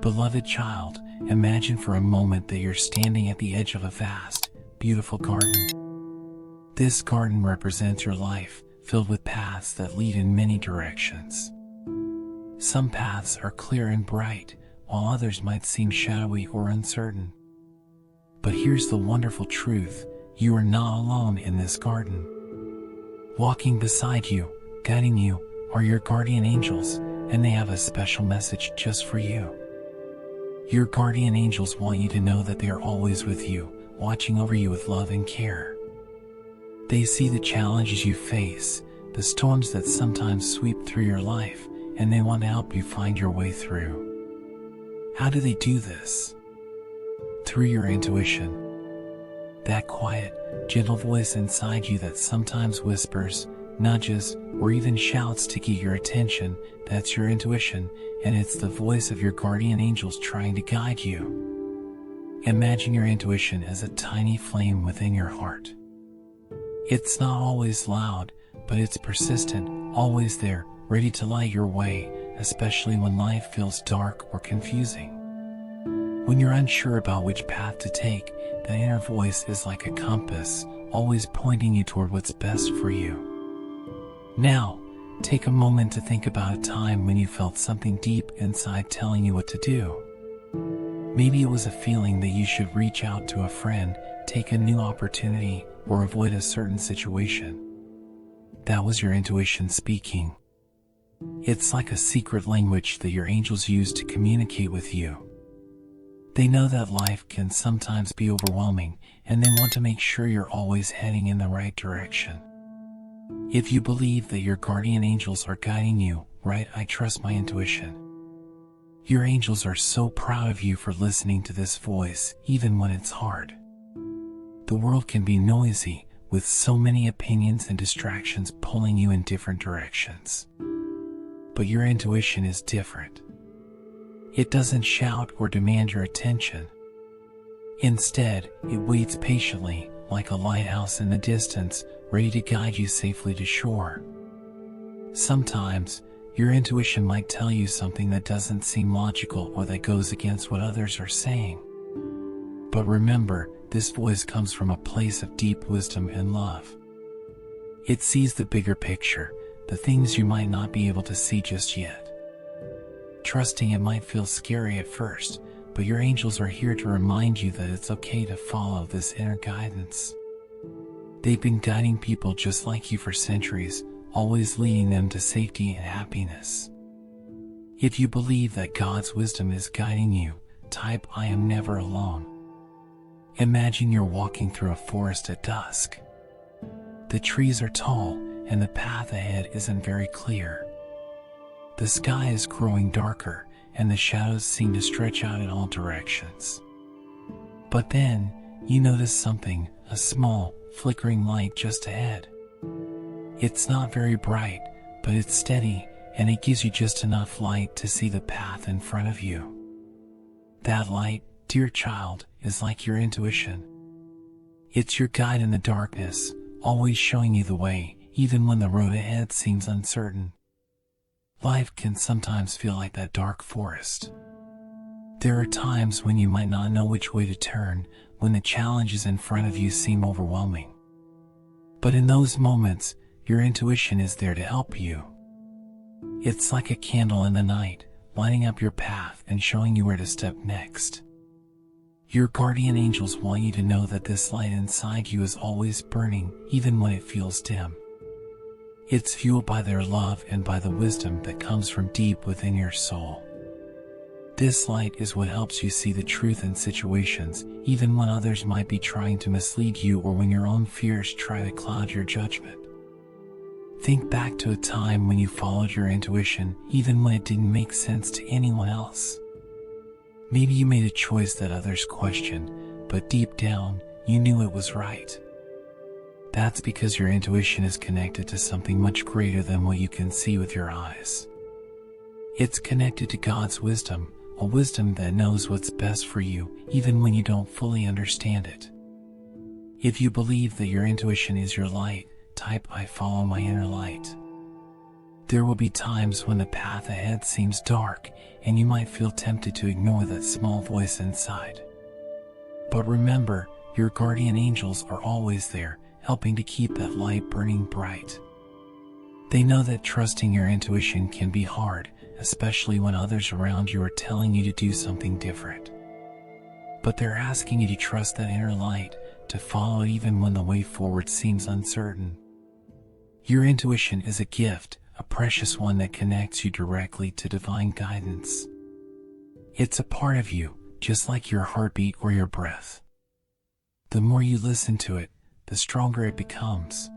Beloved child, imagine for a moment that you're standing at the edge of a vast, beautiful garden. This garden represents your life, filled with paths that lead in many directions. Some paths are clear and bright, while others might seem shadowy or uncertain. But here's the wonderful truth: you are not alone in this garden. Walking beside you, guiding you, are your guardian angels, and they have a special message just for you. Your guardian angels want you to know that they are always with you, watching over you with love and care. They see the challenges you face, the storms that sometimes sweep through your life, and they want to help you find your way through. How do they do this? Through your intuition. That quiet, gentle voice inside you that sometimes whispers, nudges, or even shouts to get your attention, that's your intuition, and it's the voice of your guardian angels trying to guide you. Imagine your intuition as a tiny flame within your heart. It's not always loud, but it's persistent, always there, ready to light your way, especially when life feels dark or confusing. When you're unsure about which path to take, the inner voice is like a compass, always pointing you toward what's best for you. Now, take a moment to think about a time when you felt something deep inside telling you what to do. Maybe it was a feeling that you should reach out to a friend, take a new opportunity, or avoid a certain situation. That was your intuition speaking. It's like a secret language that your angels use to communicate with you. They know that life can sometimes be overwhelming, and they want to make sure you're always heading in the right direction. If you believe that your guardian angels are guiding you, write, "I trust my intuition." Your angels are so proud of you for listening to this voice, even when it's hard. The world can be noisy, with so many opinions and distractions pulling you in different directions. But your intuition is different. It doesn't shout or demand your attention. Instead, it waits patiently, like a lighthouse in the distance, ready to guide you safely to shore. Sometimes, your intuition might tell you something that doesn't seem logical or that goes against what others are saying. But remember, this voice comes from a place of deep wisdom and love. It sees the bigger picture, the things you might not be able to see just yet. Trusting it might feel scary at first, but your angels are here to remind you that it's okay to follow this inner guidance. They've been guiding people just like you for centuries, always leading them to safety and happiness. If you believe that God's wisdom is guiding you, type, "I am never alone." Imagine you're walking through a forest at dusk. The trees are tall, and the path ahead isn't very clear. The sky is growing darker, and the shadows seem to stretch out in all directions. But then, you notice something, a small, flickering light just ahead. It's not very bright, but it's steady, and it gives you just enough light to see the path in front of you. That light, dear child, is like your intuition. It's your guide in the darkness, always showing you the way, even when the road ahead seems uncertain. Life can sometimes feel like that dark forest. There are times when you might not know which way to turn, when the challenges in front of you seem overwhelming. But in those moments, your intuition is there to help you. It's like a candle in the night, lighting up your path and showing you where to step next. Your guardian angels want you to know that this light inside you is always burning, even when it feels dim. It's fueled by their love and by the wisdom that comes from deep within your soul. This light is what helps you see the truth in situations, even when others might be trying to mislead you or when your own fears try to cloud your judgment. Think back to a time when you followed your intuition, even when it didn't make sense to anyone else. Maybe you made a choice that others questioned, but deep down, you knew it was right. That's because your intuition is connected to something much greater than what you can see with your eyes. It's connected to God's wisdom, a wisdom that knows what's best for you, even when you don't fully understand it. If you believe that your intuition is your light, type, "I follow my inner light." There will be times when the path ahead seems dark and you might feel tempted to ignore that small voice inside. But remember, your guardian angels are always there, helping to keep that light burning bright. They know that trusting your intuition can be hard, especially when others around you are telling you to do something different. But they're asking you to trust that inner light, to follow it even when the way forward seems uncertain. Your intuition is a gift, a precious one that connects you directly to divine guidance. It's a part of you, just like your heartbeat or your breath. The more you listen to it, the stronger it becomes.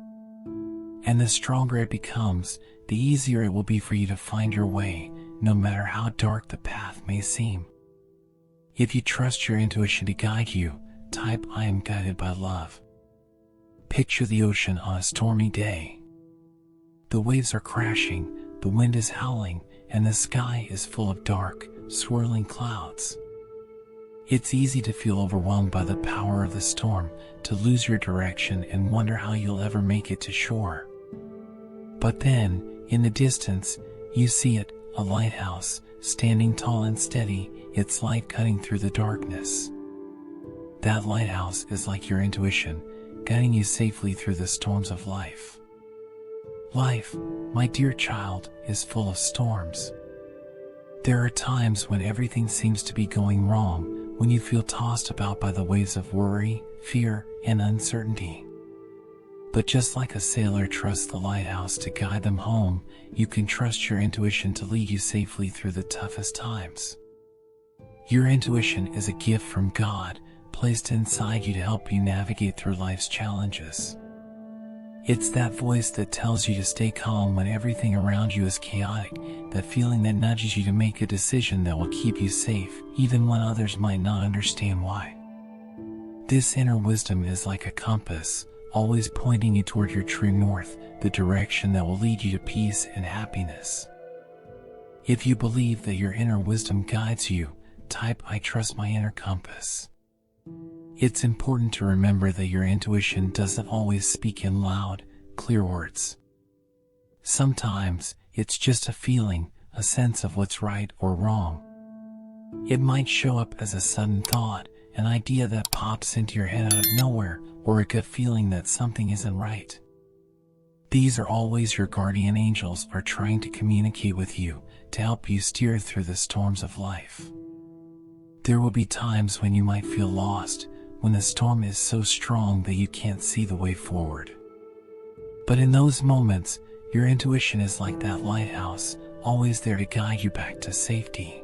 And the stronger it becomes, the easier it will be for you to find your way, no matter how dark the path may seem. If you trust your intuition to guide you, type "I am guided by love." Picture the ocean on a stormy day. The waves are crashing, the wind is howling, and the sky is full of dark, swirling clouds. It's easy to feel overwhelmed by the power of the storm, to lose your direction and wonder how you'll ever make it to shore. But then, in the distance, you see it, a lighthouse, standing tall and steady, its light cutting through the darkness. That lighthouse is like your intuition, guiding you safely through the storms of life. Life, my dear child, is full of storms. There are times when everything seems to be going wrong, when you feel tossed about by the waves of worry, fear, and uncertainty. But just like a sailor trusts the lighthouse to guide them home, you can trust your intuition to lead you safely through the toughest times. Your intuition is a gift from God, placed inside you to help you navigate through life's challenges. It's that voice that tells you to stay calm when everything around you is chaotic, that feeling that nudges you to make a decision that will keep you safe, even when others might not understand why. This inner wisdom is like a compass, always pointing you toward your true north, the direction that will lead you to peace and happiness. If you believe that your inner wisdom guides you, type "I trust my inner compass." It's important to remember that your intuition doesn't always speak in loud, clear words. Sometimes, it's just a feeling, a sense of what's right or wrong. It might show up as a sudden thought, an idea that pops into your head out of nowhere, or a gut feeling that something isn't right. These are always your guardian angels are trying to communicate with you, to help you steer through the storms of life. There will be times when you might feel lost, when the storm is so strong that you can't see the way forward. But in those moments, your intuition is like that lighthouse, always there to guide you back to safety.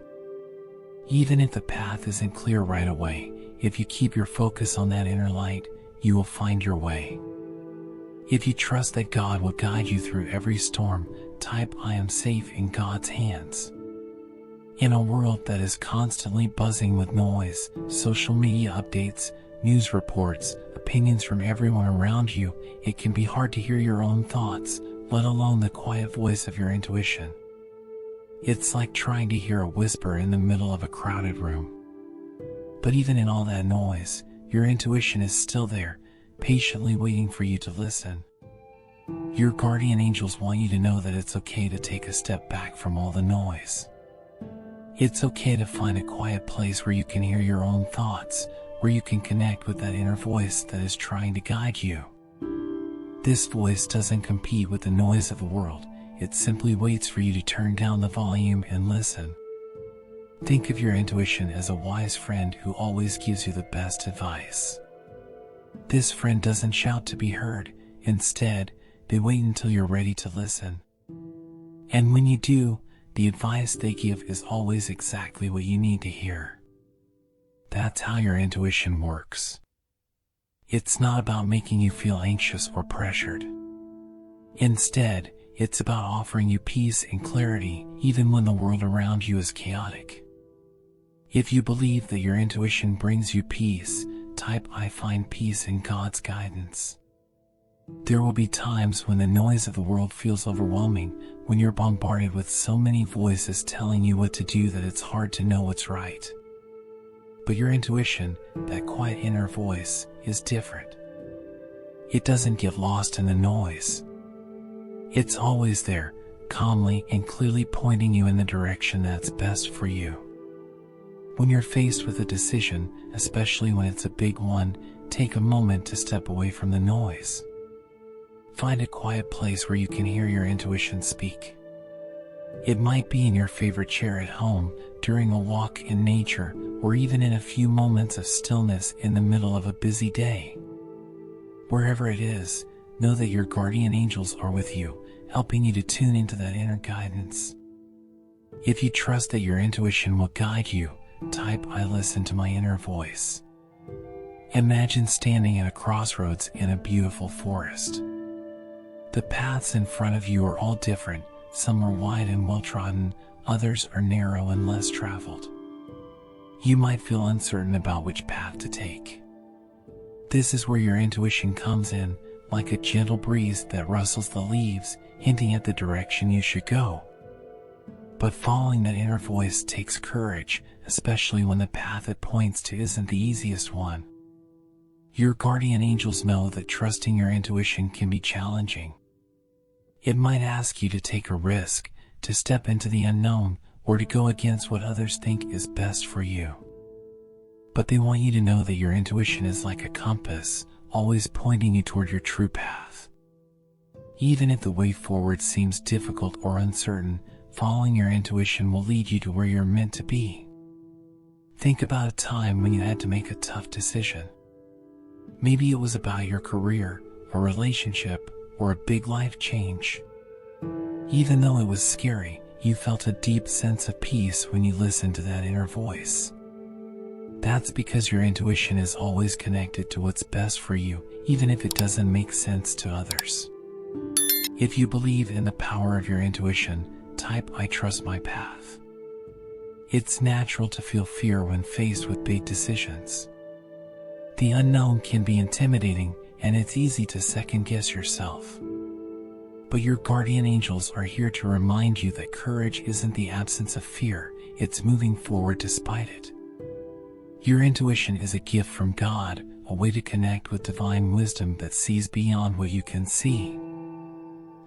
Even if the path isn't clear right away, if you keep your focus on that inner light, you will find your way. If you trust that God will guide you through every storm, type "I am safe in God's hands." In a world that is constantly buzzing with noise, social media updates, news reports, opinions from everyone around you, it can be hard to hear your own thoughts, let alone the quiet voice of your intuition. It's like trying to hear a whisper in the middle of a crowded room. But even in all that noise, your intuition is still there, patiently waiting for you to listen. Your guardian angels want you to know that it's okay to take a step back from all the noise. It's okay to find a quiet place where you can hear your own thoughts, where you can connect with that inner voice that is trying to guide you. This voice doesn't compete with the noise of the world, it simply waits for you to turn down the volume and listen. Think of your intuition as a wise friend who always gives you the best advice. This friend doesn't shout to be heard, instead, they wait until you're ready to listen. And when you do, the advice they give is always exactly what you need to hear. That's how your intuition works. It's not about making you feel anxious or pressured. Instead, it's about offering you peace and clarity, even when the world around you is chaotic. If you believe that your intuition brings you peace, type "I find peace in God's guidance." There will be times when the noise of the world feels overwhelming, when you're bombarded with so many voices telling you what to do that it's hard to know what's right. But your intuition, that quiet inner voice, is different. It doesn't get lost in the noise. It's always there, calmly and clearly pointing you in the direction that's best for you. When you're faced with a decision, especially when it's a big one, take a moment to step away from the noise. Find a quiet place where you can hear your intuition speak. It might be in your favorite chair at home, during a walk in nature, or even in a few moments of stillness in the middle of a busy day. Wherever it is, know that your guardian angels are with you, helping you to tune into that inner guidance. If you trust that your intuition will guide you, type "I listen to my inner voice." Imagine standing at a crossroads in a beautiful forest. The paths in front of you are all different. Some are wide and well-trodden, others are narrow and less traveled. You might feel uncertain about which path to take. This is where your intuition comes in, like a gentle breeze that rustles the leaves, hinting at the direction you should go. But following that inner voice takes courage, especially when the path it points to isn't the easiest one. Your guardian angels know that trusting your intuition can be challenging. It might ask you to take a risk, to step into the unknown, or to go against what others think is best for you. But they want you to know that your intuition is like a compass, always pointing you toward your true path. Even if the way forward seems difficult or uncertain, following your intuition will lead you to where you're meant to be. Think about a time when you had to make a tough decision. Maybe it was about your career, a relationship, or a big life change. Even though it was scary, you felt a deep sense of peace when you listened to that inner voice. That's because your intuition is always connected to what's best for you, even if it doesn't make sense to others. If you believe in the power of your intuition, type "I trust my path." It's natural to feel fear when faced with big decisions. The unknown can be intimidating, and it's easy to second-guess yourself. But your guardian angels are here to remind you that courage isn't the absence of fear, it's moving forward despite it. Your intuition is a gift from God, a way to connect with divine wisdom that sees beyond what you can see.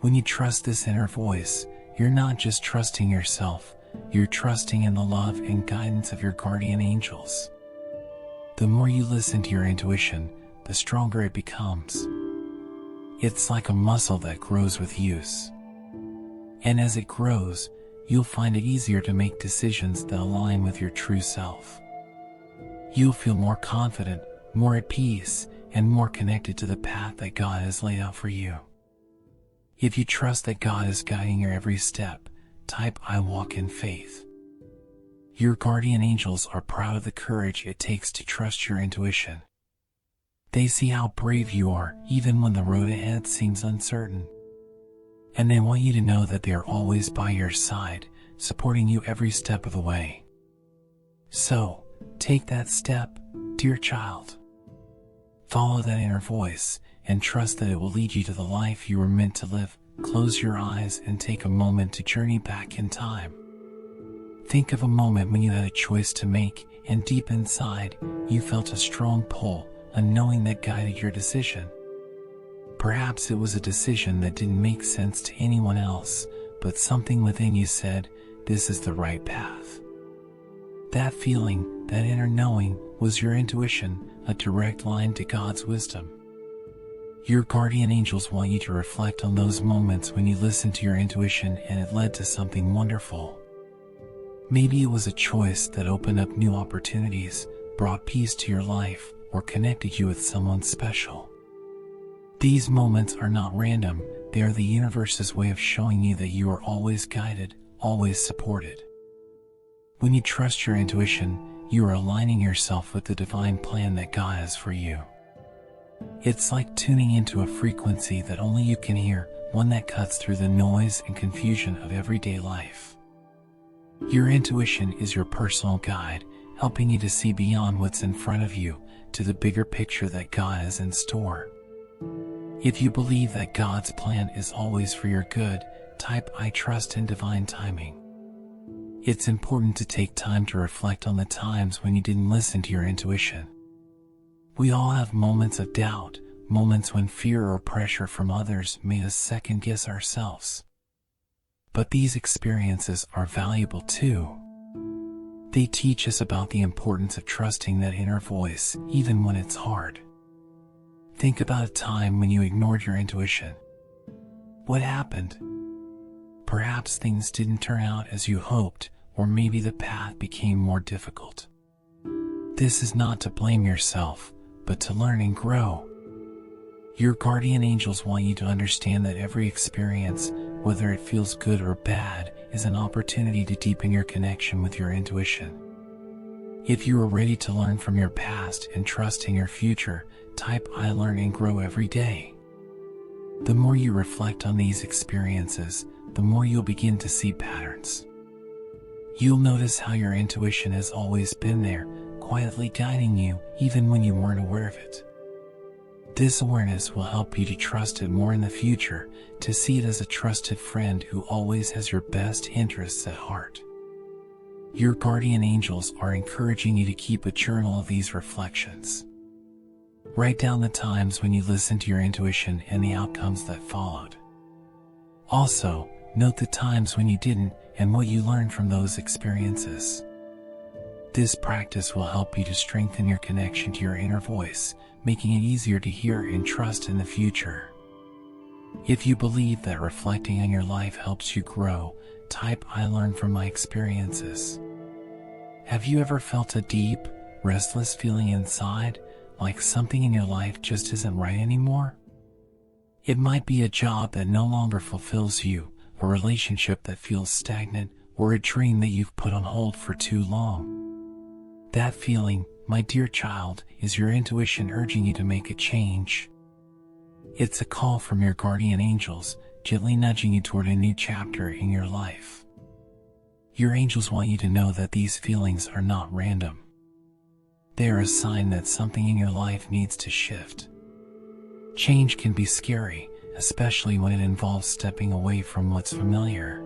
When you trust this inner voice, you're not just trusting yourself, you're trusting in the love and guidance of your guardian angels. The more you listen to your intuition, the stronger it becomes. It's like a muscle that grows with use. And as it grows, you'll find it easier to make decisions that align with your true self. You'll feel more confident, more at peace, and more connected to the path that God has laid out for you. If you trust that God is guiding your every step, type "I walk in faith." Your guardian angels are proud of the courage it takes to trust your intuition. They see how brave you are, even when the road ahead seems uncertain. And they want you to know that they are always by your side, supporting you every step of the way. So, take that step, dear child. Follow that inner voice, and trust that it will lead you to the life you were meant to live. Close your eyes and take a moment to journey back in time. Think of a moment when you had a choice to make, and deep inside, you felt a strong pull, a knowing that guided your decision. Perhaps it was a decision that didn't make sense to anyone else, but something within you said, "This is the right path." That feeling, that inner knowing, was your intuition, a direct line to God's wisdom. Your guardian angels want you to reflect on those moments when you listened to your intuition and it led to something wonderful. Maybe it was a choice that opened up new opportunities, brought peace to your life, or connected you with someone special. These moments are not random, they are the universe's way of showing you that you are always guided, always supported. When you trust your intuition, you are aligning yourself with the divine plan that God has for you. It's like tuning into a frequency that only you can hear, one that cuts through the noise and confusion of everyday life. Your intuition is your personal guide, helping you to see beyond what's in front of you, to the bigger picture that God has in store. If you believe that God's plan is always for your good, type "I trust in divine timing." It's important to take time to reflect on the times when you didn't listen to your intuition. We all have moments of doubt, moments when fear or pressure from others made us second-guess ourselves. But these experiences are valuable too. They teach us about the importance of trusting that inner voice, even when it's hard. Think about a time when you ignored your intuition. What happened? Perhaps things didn't turn out as you hoped, or maybe the path became more difficult. This is not to blame yourself, but to learn and grow. Your guardian angels want you to understand that every experience, whether it feels good or bad, is an opportunity to deepen your connection with your intuition. If you are ready to learn from your past and trust in your future, type I learn and grow every day. The more you reflect on these experiences, the more you'll begin to see patterns. You'll notice how your intuition has always been there, quietly guiding you, even when you weren't aware of it. This awareness will help you to trust it more in the future, to see it as a trusted friend who always has your best interests at heart. Your guardian angels are encouraging you to keep a journal of these reflections. Write down the times when you listened to your intuition and the outcomes that followed. Also, note the times when you didn't and what you learned from those experiences. This practice will help you to strengthen your connection to your inner voice, making it easier to hear and trust in the future. If you believe that reflecting on your life helps you grow, type I learn from my experiences. Have you ever felt a deep, restless feeling inside, like something in your life just isn't right anymore? It might be a job that no longer fulfills you, a relationship that feels stagnant, or a dream that you've put on hold for too long. That feeling, my dear child, is your intuition urging you to make a change. It's a call from your guardian angels, gently nudging you toward a new chapter in your life. Your angels want you to know that these feelings are not random. They are a sign that something in your life needs to shift. Change can be scary, especially when it involves stepping away from what's familiar.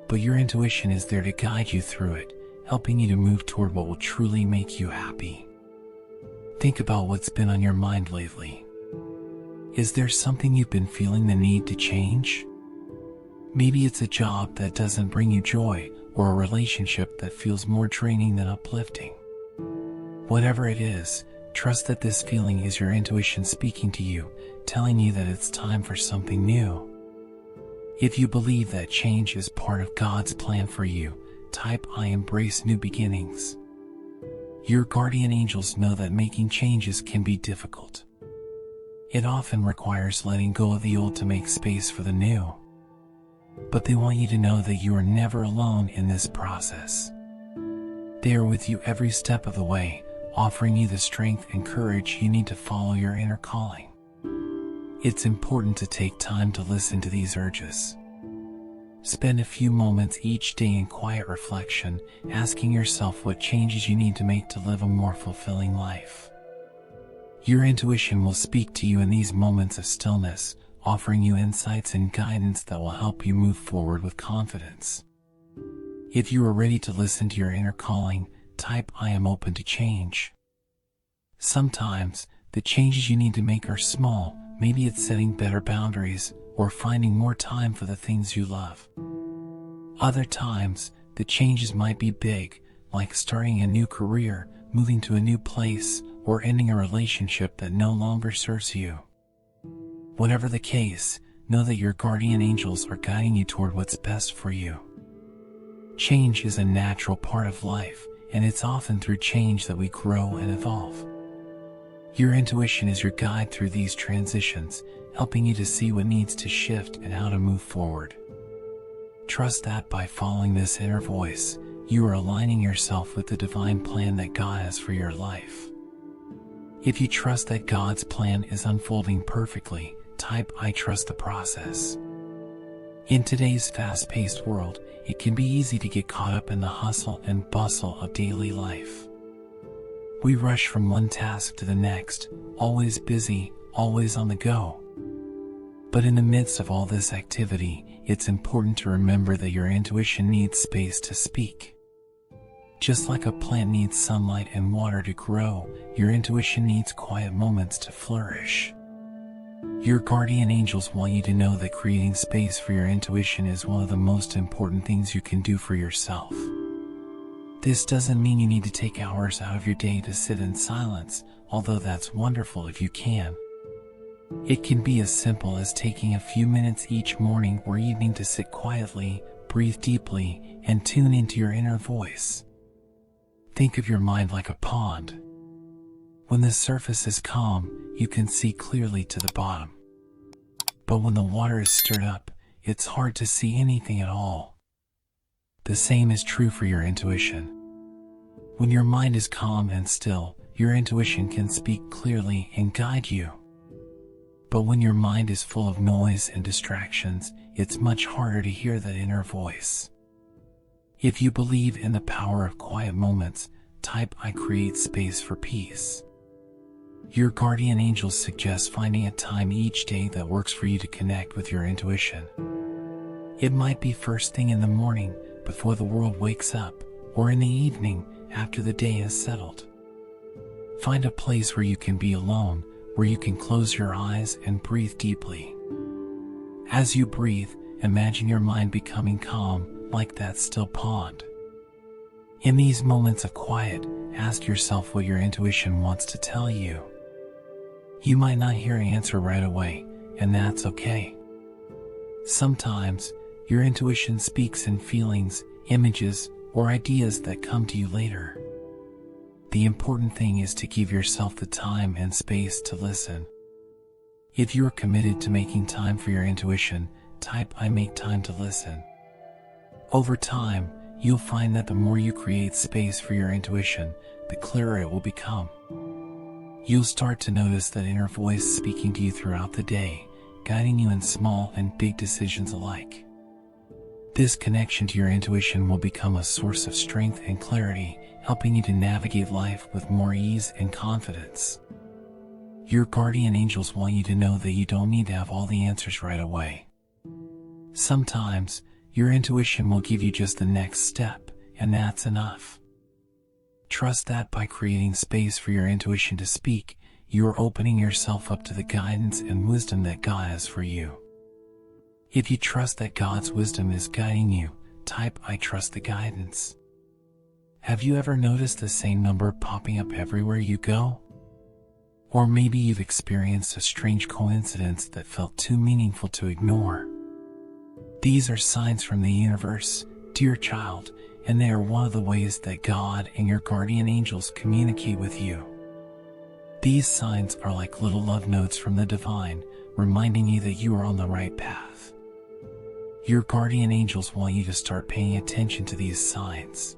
But your intuition is there to guide you through it, helping you to move toward what will truly make you happy. Think about what's been on your mind lately. Is there something you've been feeling the need to change? Maybe it's a job that doesn't bring you joy, or a relationship that feels more draining than uplifting. Whatever it is, trust that this feeling is your intuition speaking to you, telling you that it's time for something new. If you believe that change is part of God's plan for you, type I embrace new beginnings. Your guardian angels know that making changes can be difficult. It often requires letting go of the old to make space for the new. But they want you to know that you are never alone in this process. They are with you every step of the way, offering you the strength and courage you need to follow your inner calling. It's important to take time to listen to these urges. Spend a few moments each day in quiet reflection, asking yourself what changes you need to make to live a more fulfilling life. Your intuition will speak to you in these moments of stillness, offering you insights and guidance that will help you move forward with confidence. If you are ready to listen to your inner calling, type I am open to change. Sometimes, the changes you need to make are small. Maybe it's setting better boundaries, or finding more time for the things you love. Other times, the changes might be big, like starting a new career, moving to a new place, or ending a relationship that no longer serves you. Whatever the case, know that your guardian angels are guiding you toward what's best for you. Change is a natural part of life, and it's often through change that we grow and evolve. Your intuition is your guide through these transitions, helping you to see what needs to shift and how to move forward. Trust that by following this inner voice, you are aligning yourself with the divine plan that God has for your life. If you trust that God's plan is unfolding perfectly, type I trust the process. In today's fast-paced world, it can be easy to get caught up in the hustle and bustle of daily life. We rush from one task to the next, always busy, always on the go. But in the midst of all this activity, it's important to remember that your intuition needs space to speak. Just like a plant needs sunlight and water to grow, your intuition needs quiet moments to flourish. Your guardian angels want you to know that creating space for your intuition is one of the most important things you can do for yourself. This doesn't mean you need to take hours out of your day to sit in silence, although that's wonderful if you can. It can be as simple as taking a few minutes each morning or evening to sit quietly, breathe deeply, and tune into your inner voice. Think of your mind like a pond. When the surface is calm, you can see clearly to the bottom. But when the water is stirred up, it's hard to see anything at all. The same is true for your intuition. When your mind is calm and still, your intuition can speak clearly and guide you. But when your mind is full of noise and distractions, it's much harder to hear that inner voice. If you believe in the power of quiet moments, type "I create space for peace." Your guardian angels suggest finding a time each day that works for you to connect with your intuition. It might be first thing in the morning, before the world wakes up, or in the evening, after the day is settled. Find a place where you can be alone, where you can close your eyes and breathe deeply. As you breathe, imagine your mind becoming calm, like that still pond. In these moments of quiet, ask yourself what your intuition wants to tell you. You might not hear an answer right away, and that's okay. Sometimes, your intuition speaks in feelings, images, or ideas that come to you later. The important thing is to give yourself the time and space to listen. If you are committed to making time for your intuition, type "I make time to listen." Over time, you'll find that the more you create space for your intuition, the clearer it will become. You'll start to notice that inner voice speaking to you throughout the day, guiding you in small and big decisions alike. This connection to your intuition will become a source of strength and clarity, helping you to navigate life with more ease and confidence. Your guardian angels want you to know that you don't need to have all the answers right away. Sometimes, your intuition will give you just the next step, and that's enough. Trust that by creating space for your intuition to speak, you are opening yourself up to the guidance and wisdom that God has for you. If you trust that God's wisdom is guiding you, type "I trust the guidance." Have you ever noticed the same number popping up everywhere you go? Or maybe you've experienced a strange coincidence that felt too meaningful to ignore. These are signs from the universe, dear child, and they are one of the ways that God and your guardian angels communicate with you. These signs are like little love notes from the divine, reminding you that you are on the right path. Your guardian angels want you to start paying attention to these signs.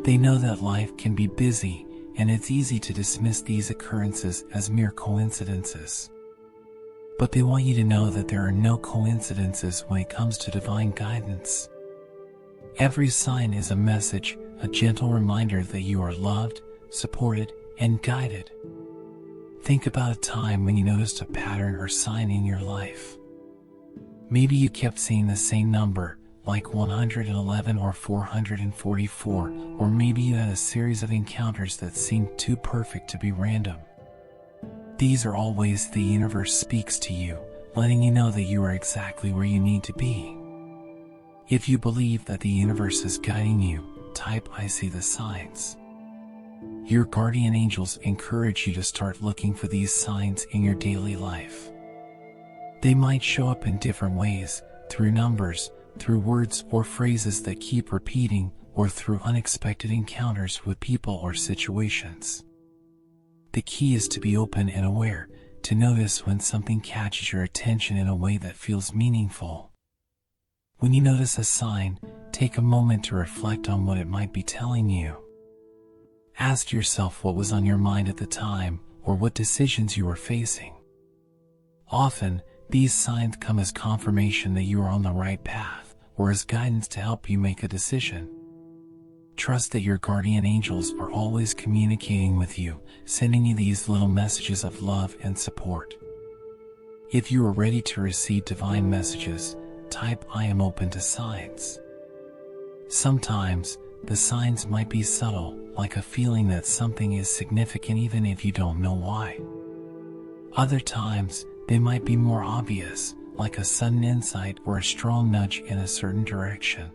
They know that life can be busy, and it's easy to dismiss these occurrences as mere coincidences. But they want you to know that there are no coincidences when it comes to divine guidance. Every sign is a message, a gentle reminder that you are loved, supported, and guided. Think about a time when you noticed a pattern or sign in your life. Maybe you kept seeing the same number, like 111 or 444, or maybe you had a series of encounters that seemed too perfect to be random. These are all ways the universe speaks to you, letting you know that you are exactly where you need to be. If you believe that the universe is guiding you, type "I see the signs." Your guardian angels encourage you to start looking for these signs in your daily life. They might show up in different ways, through numbers, through words or phrases that keep repeating, or through unexpected encounters with people or situations. The key is to be open and aware, to notice when something catches your attention in a way that feels meaningful. When you notice a sign, take a moment to reflect on what it might be telling you. Ask yourself what was on your mind at the time, or what decisions you were facing. Often, these signs come as confirmation that you are on the right path, or as guidance to help you make a decision. Trust that your guardian angels are always communicating with you, sending you these little messages of love and support. If you are ready to receive divine messages, type "I am open to signs." Sometimes, the signs might be subtle, like a feeling that something is significant even if you don't know why. Other times, They might be more obvious, like a sudden insight or a strong nudge in a certain direction.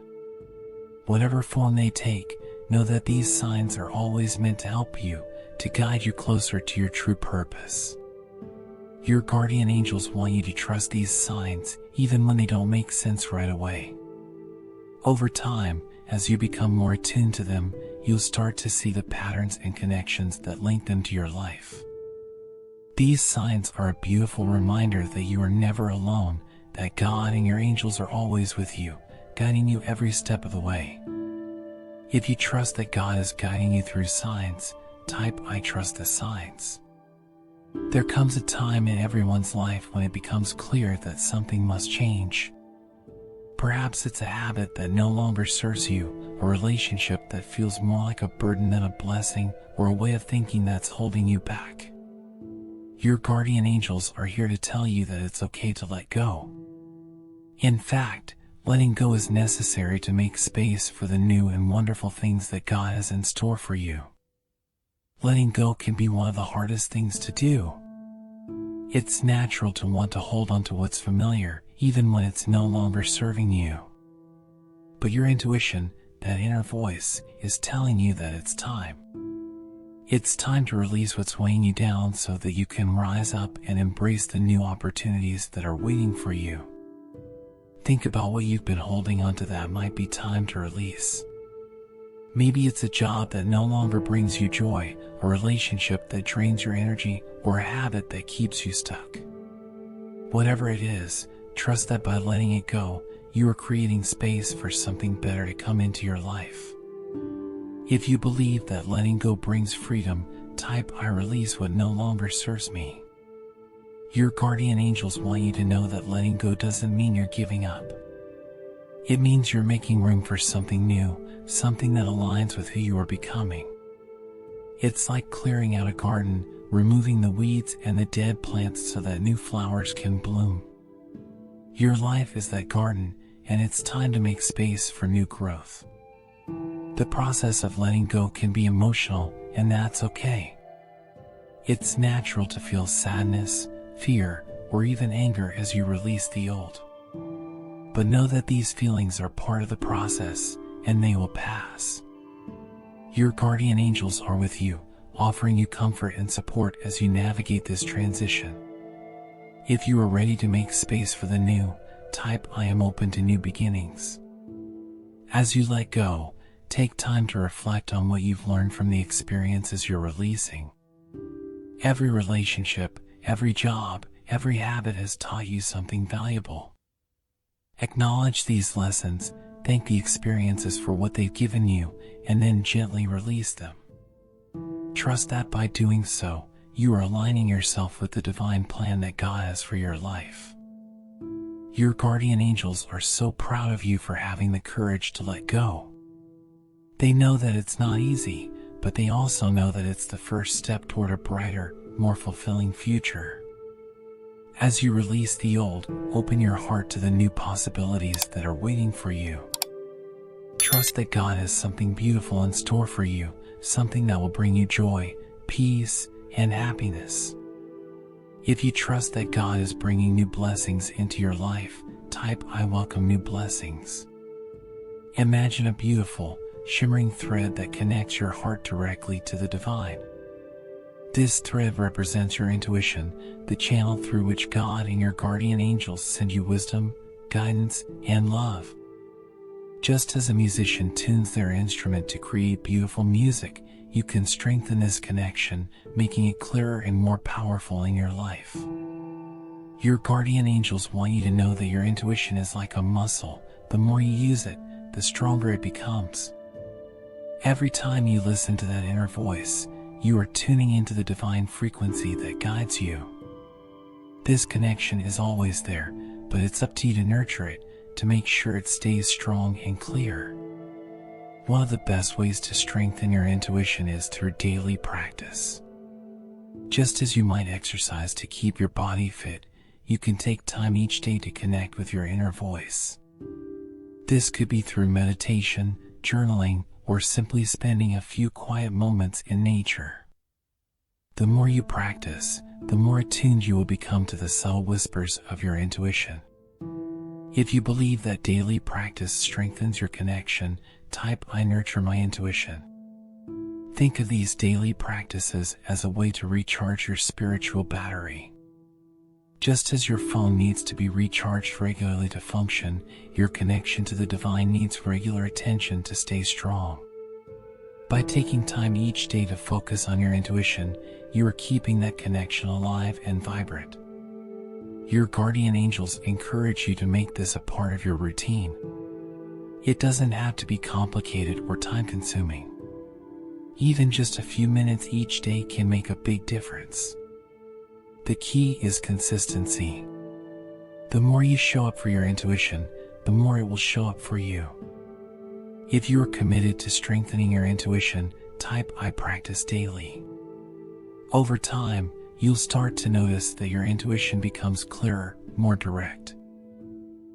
Whatever form they take, know that these signs are always meant to help you, to guide you closer to your true purpose. Your guardian angels want you to trust these signs, even when they don't make sense right away. Over time, as you become more attuned to them, you'll start to see the patterns and connections that link them to your life. These signs are a beautiful reminder that you are never alone, that God and your angels are always with you, guiding you every step of the way. If you trust that God is guiding you through signs, type "I trust the signs." There comes a time in everyone's life when it becomes clear that something must change. Perhaps it's a habit that no longer serves you, a relationship that feels more like a burden than a blessing, or a way of thinking that's holding you back. Your guardian angels are here to tell you that it's okay to let go. In fact, letting go is necessary to make space for the new and wonderful things that God has in store for you. Letting go can be one of the hardest things to do. It's natural to want to hold on to what's familiar, even when it's no longer serving you. But your intuition, that inner voice, is telling you that it's time. It's time to release what's weighing you down so that you can rise up and embrace the new opportunities that are waiting for you. Think about what you've been holding onto that might be time to release. Maybe it's a job that no longer brings you joy, a relationship that drains your energy, or a habit that keeps you stuck. Whatever it is, trust that by letting it go, you are creating space for something better to come into your life. If you believe that letting go brings freedom, type "I release what no longer serves me." Your guardian angels want you to know that letting go doesn't mean you're giving up. It means you're making room for something new, something that aligns with who you are becoming. It's like clearing out a garden, removing the weeds and the dead plants so that new flowers can bloom. Your life is that garden, and it's time to make space for new growth. The process of letting go can be emotional, and that's okay. It's natural to feel sadness, fear, or even anger as you release the old. But know that these feelings are part of the process, and they will pass. Your guardian angels are with you, offering you comfort and support as you navigate this transition. If you are ready to make space for the new, type "I am open to new beginnings." As you let go, take time to reflect on what you've learned from the experiences you're releasing. Every relationship, every job, every habit has taught you something valuable. Acknowledge these lessons, thank the experiences for what they've given you, and then gently release them. Trust that by doing so, you are aligning yourself with the divine plan that God has for your life. Your guardian angels are so proud of you for having the courage to let go. They know that it's not easy, but they also know that it's the first step toward a brighter, more fulfilling future. As you release the old, open your heart to the new possibilities that are waiting for you. Trust that God has something beautiful in store for you, something that will bring you joy, peace, and happiness. If you trust that God is bringing new blessings into your life, type "I welcome new blessings." Imagine a beautiful, shimmering thread that connects your heart directly to the divine. This thread represents your intuition, the channel through which God and your guardian angels send you wisdom, guidance, and love. Just as a musician tunes their instrument to create beautiful music, you can strengthen this connection, making it clearer and more powerful in your life. Your guardian angels want you to know that your intuition is like a muscle. The more you use it, the stronger it becomes. Every time you listen to that inner voice, you are tuning into the divine frequency that guides you. This connection is always there, but it's up to you to nurture it, to make sure it stays strong and clear. One of the best ways to strengthen your intuition is through daily practice. Just as you might exercise to keep your body fit, you can take time each day to connect with your inner voice. This could be through meditation, journaling, or simply spending a few quiet moments in nature. The more you practice, the more attuned you will become to the subtle whispers of your intuition. If you believe that daily practice strengthens your connection, type "I nurture my intuition." Think of these daily practices as a way to recharge your spiritual battery. Just as your phone needs to be recharged regularly to function, your connection to the divine needs regular attention to stay strong. By taking time each day to focus on your intuition, you are keeping that connection alive and vibrant. Your guardian angels encourage you to make this a part of your routine. It doesn't have to be complicated or time-consuming. Even just a few minutes each day can make a big difference. The key is consistency. The more you show up for your intuition, the more it will show up for you. If you are committed to strengthening your intuition, type "I practice daily." Over time, you'll start to notice that your intuition becomes clearer, more direct.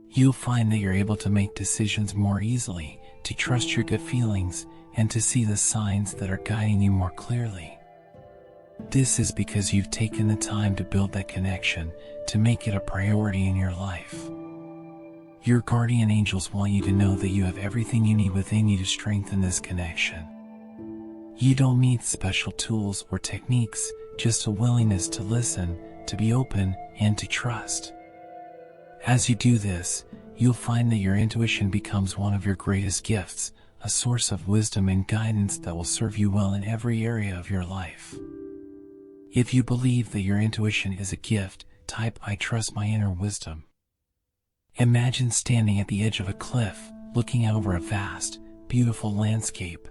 You'll find that you're able to make decisions more easily, to trust your gut feelings, and to see the signs that are guiding you more clearly. This is because you've taken the time to build that connection, to make it a priority in your life. Your guardian angels want you to know that you have everything you need within you to strengthen this connection. You don't need special tools or techniques, just a willingness to listen, to be open, and to trust. As you do this, you'll find that your intuition becomes one of your greatest gifts, a source of wisdom and guidance that will serve you well in every area of your life. If you believe that your intuition is a gift, type "I trust my inner wisdom." Imagine standing at the edge of a cliff, looking out over a vast, beautiful landscape.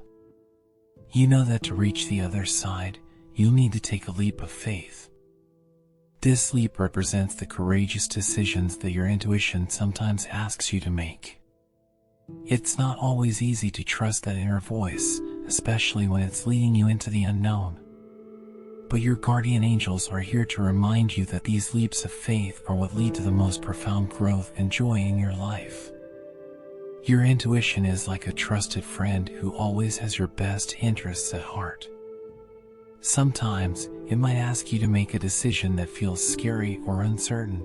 You know that to reach the other side, you'll need to take a leap of faith. This leap represents the courageous decisions that your intuition sometimes asks you to make. It's not always easy to trust that inner voice, especially when it's leading you into the unknown. But your guardian angels are here to remind you that these leaps of faith are what lead to the most profound growth and joy in your life. Your intuition is like a trusted friend who always has your best interests at heart. Sometimes, it might ask you to make a decision that feels scary or uncertain.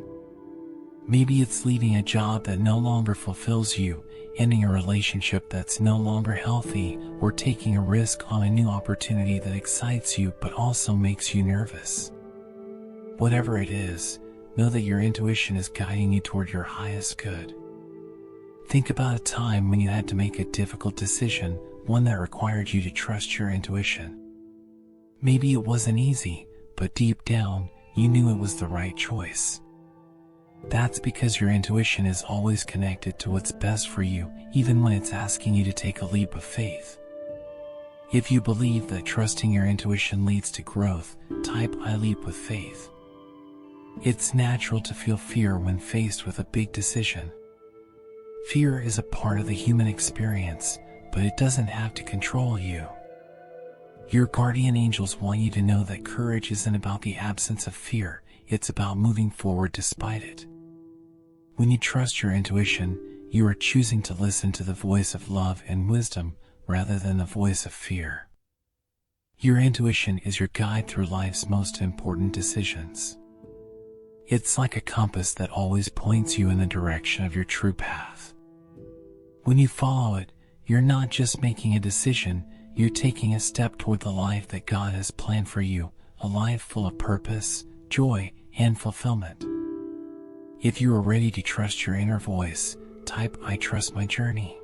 Maybe it's leaving a job that no longer fulfills you, ending a relationship that's no longer healthy, or taking a risk on a new opportunity that excites you but also makes you nervous. Whatever it is, know that your intuition is guiding you toward your highest good. Think about a time when you had to make a difficult decision, one that required you to trust your intuition. Maybe it wasn't easy, but deep down, you knew it was the right choice. That's because your intuition is always connected to what's best for you, even when it's asking you to take a leap of faith. If you believe that trusting your intuition leads to growth, type "I leap with faith." It's natural to feel fear when faced with a big decision. Fear is a part of the human experience, but it doesn't have to control you. Your guardian angels want you to know that courage isn't about the absence of fear, it's about moving forward despite it. When you trust your intuition, you are choosing to listen to the voice of love and wisdom rather than the voice of fear. Your intuition is your guide through life's most important decisions. It's like a compass that always points you in the direction of your true path. When you follow it, you're not just making a decision, you're taking a step toward the life that God has planned for you, a life full of purpose, joy, and fulfillment. If you are ready to trust your inner voice, type "I trust my journey."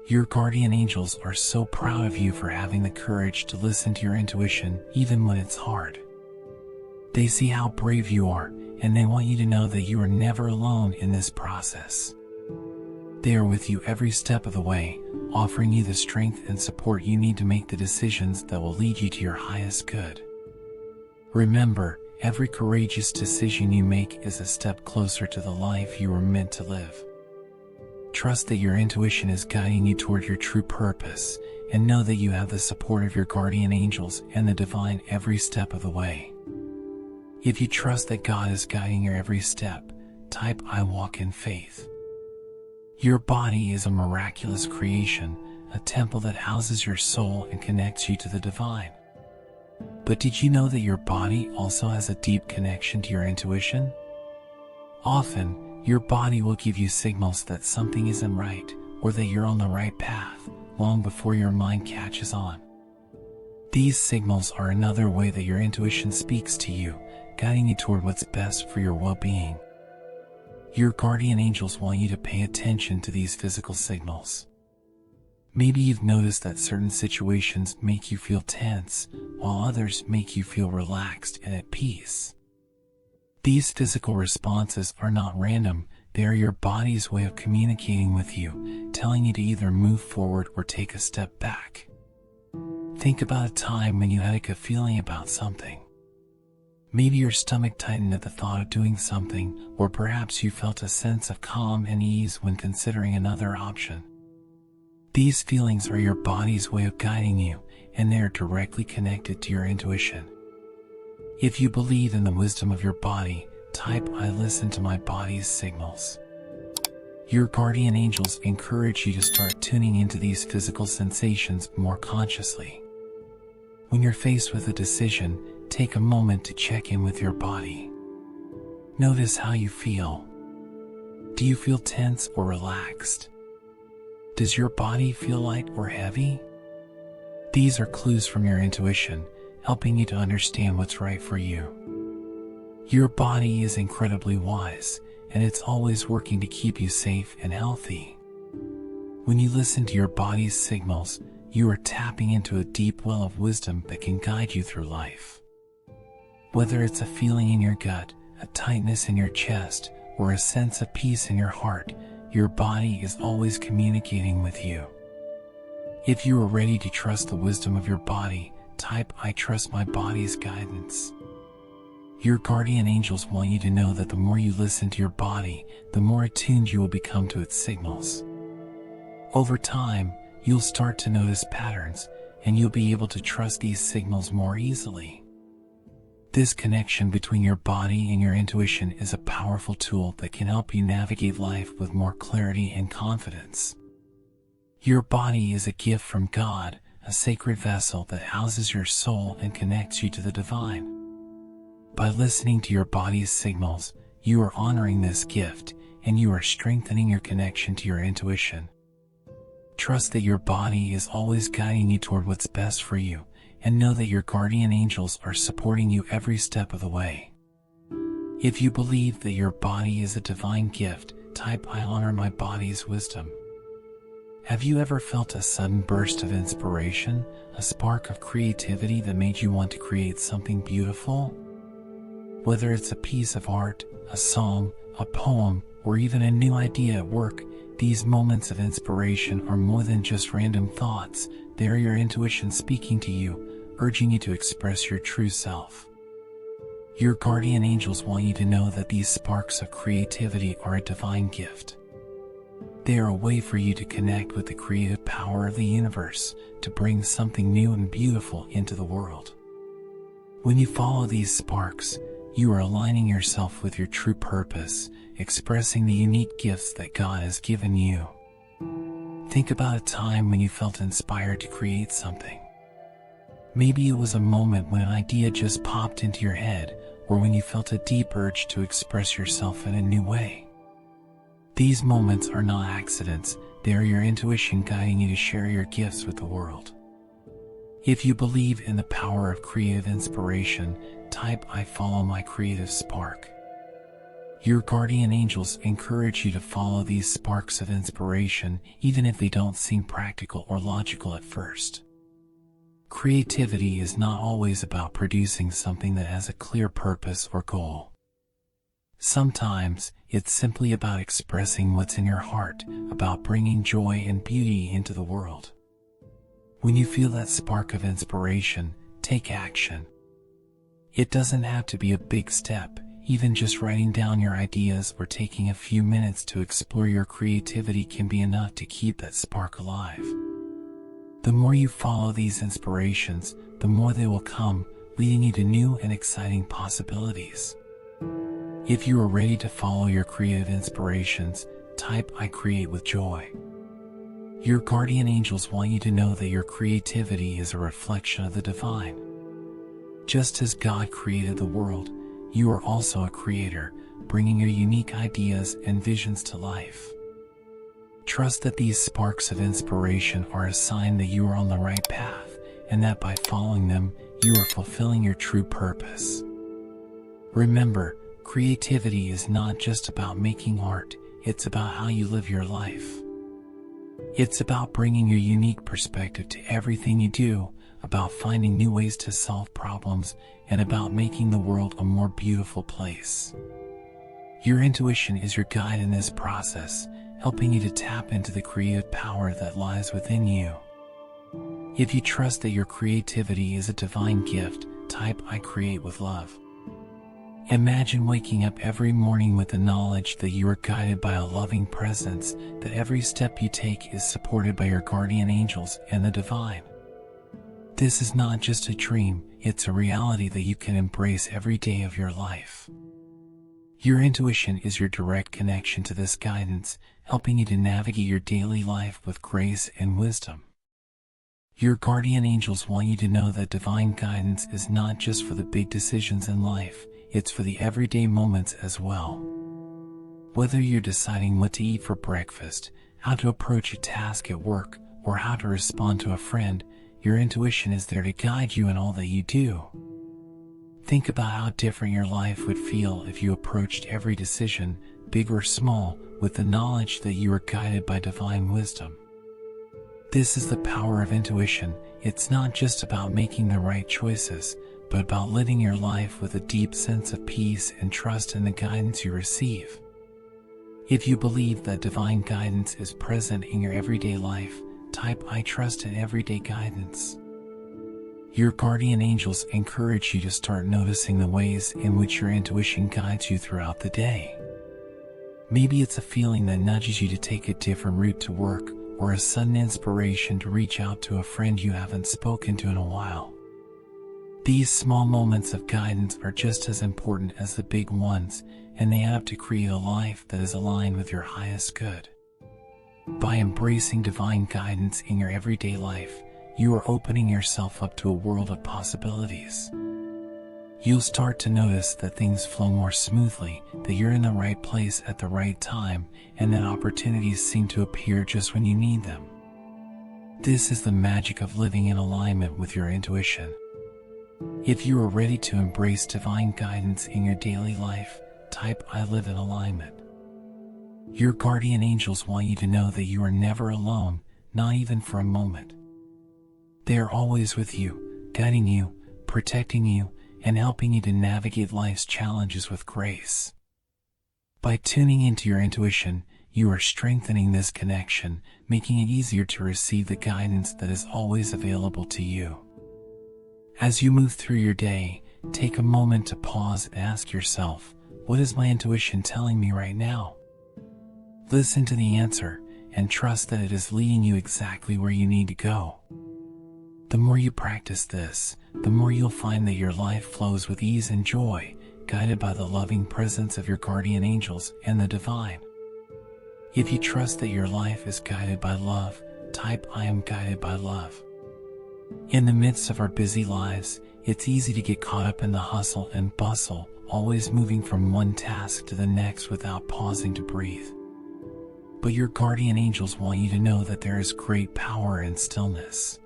Your guardian angels are so proud of you for having the courage to listen to your intuition even when it's hard. They see how brave you are, and they want you to know that you are never alone in this process. They are with you every step of the way, offering you the strength and support you need to make the decisions that will lead you to your highest good. Remember, every courageous decision you make is a step closer to the life you were meant to live. Trust that your intuition is guiding you toward your true purpose, and know that you have the support of your guardian angels and the divine every step of the way. If you trust that God is guiding your every step, type "I walk in faith." Your body is a miraculous creation, a temple that houses your soul and connects you to the divine. But did you know that your body also has a deep connection to your intuition? Often, your body will give you signals that something isn't right, or that you're on the right path, long before your mind catches on. These signals are another way that your intuition speaks to you, guiding you toward what's best for your well-being. Your guardian angels want you to pay attention to these physical signals. Maybe you've noticed that certain situations make you feel tense, while others make you feel relaxed and at peace. These physical responses are not random, they are your body's way of communicating with you, telling you to either move forward or take a step back. Think about a time when you had a good feeling about something. Maybe your stomach tightened at the thought of doing something, or perhaps you felt a sense of calm and ease when considering another option. These feelings are your body's way of guiding you, and they are directly connected to your intuition. If you believe in the wisdom of your body, type "I listen to my body's signals." Your guardian angels encourage you to start tuning into these physical sensations more consciously. When you're faced with a decision, take a moment to check in with your body. Notice how you feel. Do you feel tense or relaxed? Does your body feel light or heavy? These are clues from your intuition, helping you to understand what's right for you. Your body is incredibly wise, and it's always working to keep you safe and healthy. When you listen to your body's signals, you are tapping into a deep well of wisdom that can guide you through life. Whether it's a feeling in your gut, a tightness in your chest, or a sense of peace in your heart, your body is always communicating with you. If you are ready to trust the wisdom of your body, type "I trust my body's guidance." Your guardian angels want you to know that the more you listen to your body, the more attuned you will become to its signals. Over time, you'll start to notice patterns, and you'll be able to trust these signals more easily. This connection between your body and your intuition is a powerful tool that can help you navigate life with more clarity and confidence. Your body is a gift from God, a sacred vessel that houses your soul and connects you to the divine. By listening to your body's signals, you are honoring this gift, and you are strengthening your connection to your intuition. Trust that your body is always guiding you toward what's best for you, and know that your guardian angels are supporting you every step of the way. If you believe that your body is a divine gift, type "I honor my body's wisdom." Have you ever felt a sudden burst of inspiration, a spark of creativity that made you want to create something beautiful? Whether it's a piece of art, a song, a poem, or even a new idea at work, these moments of inspiration are more than just random thoughts. They are your intuition speaking to you, urging you to express your true self. Your guardian angels want you to know that these sparks of creativity are a divine gift. They are a way for you to connect with the creative power of the universe, to bring something new and beautiful into the world. When you follow these sparks, you are aligning yourself with your true purpose, expressing the unique gifts that God has given you. Think about a time when you felt inspired to create something. Maybe it was a moment when an idea just popped into your head, or when you felt a deep urge to express yourself in a new way. These moments are not accidents, they are your intuition guiding you to share your gifts with the world. If you believe in the power of creative inspiration, type "I follow my creative spark." Your guardian angels encourage you to follow these sparks of inspiration, even if they don't seem practical or logical at first. Creativity is not always about producing something that has a clear purpose or goal. Sometimes, it's simply about expressing what's in your heart, about bringing joy and beauty into the world. When you feel that spark of inspiration, take action. It doesn't have to be a big step, even just writing down your ideas or taking a few minutes to explore your creativity can be enough to keep that spark alive. The more you follow these inspirations, the more they will come, leading you to new and exciting possibilities. If you are ready to follow your creative inspirations, type "I create with joy." Your guardian angels want you to know that your creativity is a reflection of the divine. Just as God created the world, you are also a creator, bringing your unique ideas and visions to life. Trust that these sparks of inspiration are a sign that you are on the right path, and that by following them, you are fulfilling your true purpose. Remember, creativity is not just about making art, it's about how you live your life. It's about bringing your unique perspective to everything you do, about finding new ways to solve problems, and about making the world a more beautiful place. Your intuition is your guide in this process, helping you to tap into the creative power that lies within you. If you trust that your creativity is a divine gift, type "I create with love." Imagine waking up every morning with the knowledge that you are guided by a loving presence, that every step you take is supported by your guardian angels and the divine. This is not just a dream, it's a reality that you can embrace every day of your life. Your intuition is your direct connection to this guidance, helping you to navigate your daily life with grace and wisdom. Your guardian angels want you to know that divine guidance is not just for the big decisions in life, it's for the everyday moments as well. Whether you're deciding what to eat for breakfast, how to approach a task at work, or how to respond to a friend, your intuition is there to guide you in all that you do. Think about how different your life would feel if you approached every decision, big or small, with the knowledge that you are guided by divine wisdom. This is the power of intuition. It's not just about making the right choices, but about living your life with a deep sense of peace and trust in the guidance you receive. If you believe that divine guidance is present in your everyday life, type "I trust in everyday guidance." Your guardian angels encourage you to start noticing the ways in which your intuition guides you throughout the day. Maybe it's a feeling that nudges you to take a different route to work, or a sudden inspiration to reach out to a friend you haven't spoken to in a while. These small moments of guidance are just as important as the big ones, and they add up to create a life that is aligned with your highest good. By embracing divine guidance in your everyday life, you are opening yourself up to a world of possibilities. You'll start to notice that things flow more smoothly, that you're in the right place at the right time, and that opportunities seem to appear just when you need them. This is the magic of living in alignment with your intuition. If you are ready to embrace divine guidance in your daily life, type "I live in alignment." Your guardian angels want you to know that you are never alone, not even for a moment. They are always with you, guiding you, protecting you, and helping you to navigate life's challenges with grace. By tuning into your intuition, you are strengthening this connection, making it easier to receive the guidance that is always available to you. As you move through your day, take a moment to pause and ask yourself, what is my intuition telling me right now? Listen to the answer, and trust that it is leading you exactly where you need to go. The more you practice this, the more you'll find that your life flows with ease and joy, guided by the loving presence of your guardian angels and the divine. If you trust that your life is guided by love, type "I am guided by love." In the midst of our busy lives, it's easy to get caught up in the hustle and bustle, always moving from one task to the next without pausing to breathe. But your guardian angels want you to know that there is great power in stillness.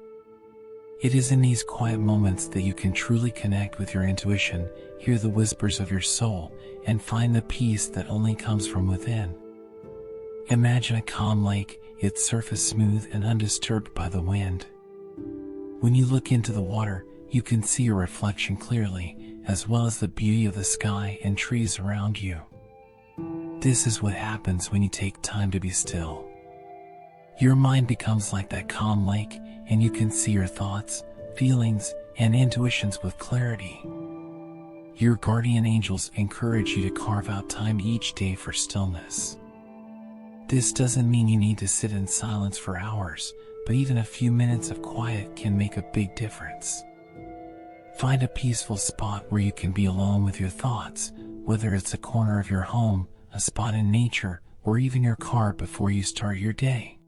It is in these quiet moments that you can truly connect with your intuition, hear the whispers of your soul, and find the peace that only comes from within. Imagine a calm lake, its surface smooth and undisturbed by the wind. When you look into the water, you can see your reflection clearly, as well as the beauty of the sky and trees around you. This is what happens when you take time to be still. Your mind becomes like that calm lake, and you can see your thoughts, feelings, and intuitions with clarity. Your guardian angels encourage you to carve out time each day for stillness. This doesn't mean you need to sit in silence for hours, but even a few minutes of quiet can make a big difference. Find a peaceful spot where you can be alone with your thoughts, whether it's a corner of your home, a spot in nature, or even your car before you start your day.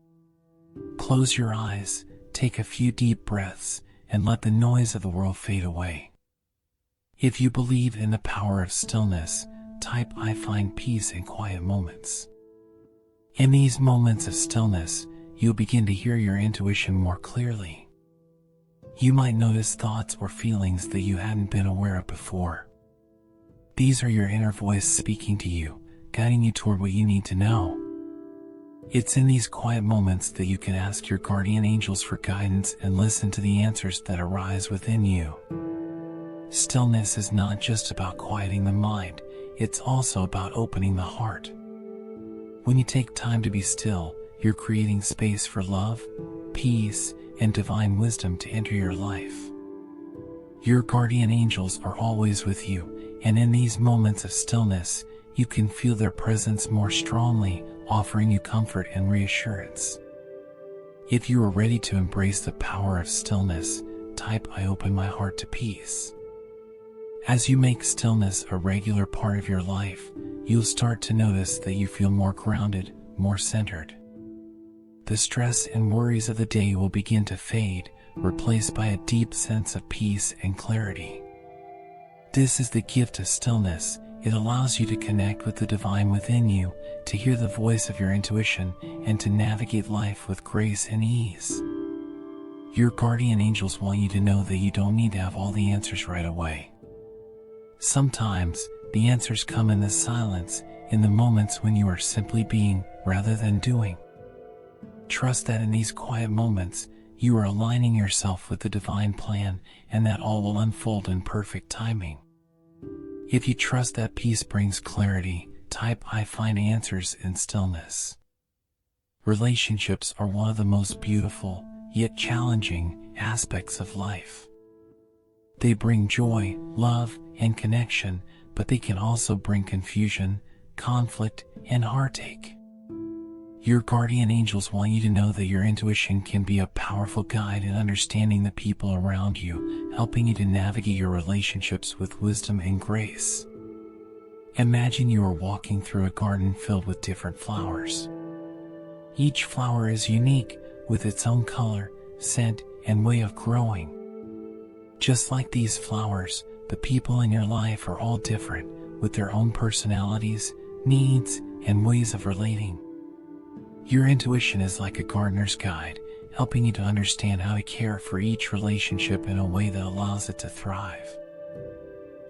Close your eyes, take a few deep breaths, and let the noise of the world fade away. If you believe in the power of stillness, type I find peace in quiet moments. In these moments of stillness, you'll begin to hear your intuition more clearly. You might notice thoughts or feelings that you hadn't been aware of before. These are your inner voice speaking to you, guiding you toward what you need to know. It's in these quiet moments that you can ask your guardian angels for guidance and listen to the answers that arise within you. Stillness is not just about quieting the mind, it's also about opening the heart. When you take time to be still, you're creating space for love, peace, and divine wisdom to enter your life. Your guardian angels are always with you, and in these moments of stillness, you can feel their presence more strongly, offering you comfort and reassurance. If you are ready to embrace the power of stillness, type I open my heart to peace. As you make stillness a regular part of your life, you'll start to notice that you feel more grounded, more centered. The stress and worries of the day will begin to fade, replaced by a deep sense of peace and clarity. This is the gift of stillness. It allows you to connect with the divine within you, to hear the voice of your intuition, and to navigate life with grace and ease. Your guardian angels want you to know that you don't need to have all the answers right away. Sometimes, the answers come in the silence, in the moments when you are simply being, rather than doing. Trust that in these quiet moments, you are aligning yourself with the divine plan, and that all will unfold in perfect timing. If you trust that peace brings clarity, type I find answers in stillness. Relationships are one of the most beautiful, yet challenging, aspects of life. They bring joy, love, and connection, but they can also bring confusion, conflict, and heartache. Your guardian angels want you to know that your intuition can be a powerful guide in understanding the people around you, helping you to navigate your relationships with wisdom and grace. Imagine you are walking through a garden filled with different flowers. Each flower is unique, with its own color, scent, and way of growing. Just like these flowers, the people in your life are all different, with their own personalities, needs, and ways of relating. Your intuition is like a gardener's guide, helping you to understand how to care for each relationship in a way that allows it to thrive.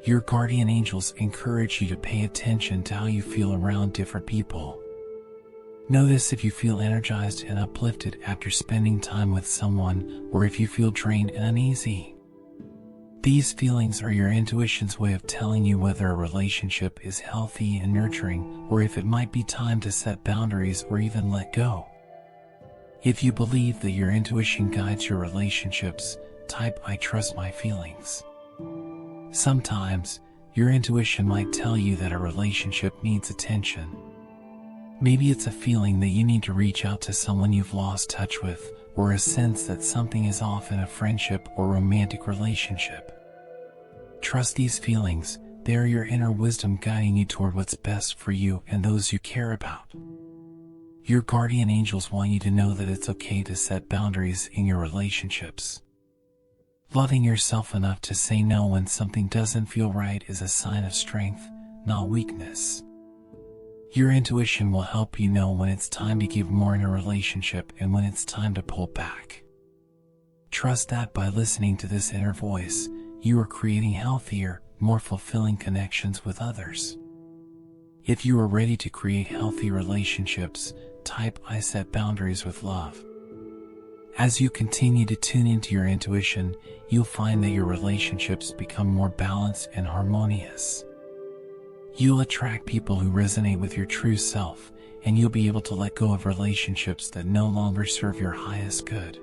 Your guardian angels encourage you to pay attention to how you feel around different people. Notice if you feel energized and uplifted after spending time with someone, or if you feel drained and uneasy. These feelings are your intuition's way of telling you whether a relationship is healthy and nurturing, or if it might be time to set boundaries or even let go. If you believe that your intuition guides your relationships, type I trust my feelings. Sometimes, your intuition might tell you that a relationship needs attention. Maybe it's a feeling that you need to reach out to someone you've lost touch with, or a sense that something is off in a friendship or romantic relationship. Trust these feelings, they are your inner wisdom guiding you toward what's best for you and those you care about. Your guardian angels want you to know that it's okay to set boundaries in your relationships. Loving yourself enough to say no when something doesn't feel right is a sign of strength, not weakness. Your intuition will help you know when it's time to give more in a relationship and when it's time to pull back. Trust that by listening to this inner voice, you are creating healthier, more fulfilling connections with others. If you are ready to create healthy relationships, type I set boundaries with love. As you continue to tune into your intuition, you'll find that your relationships become more balanced and harmonious. You'll attract people who resonate with your true self, and you'll be able to let go of relationships that no longer serve your highest good.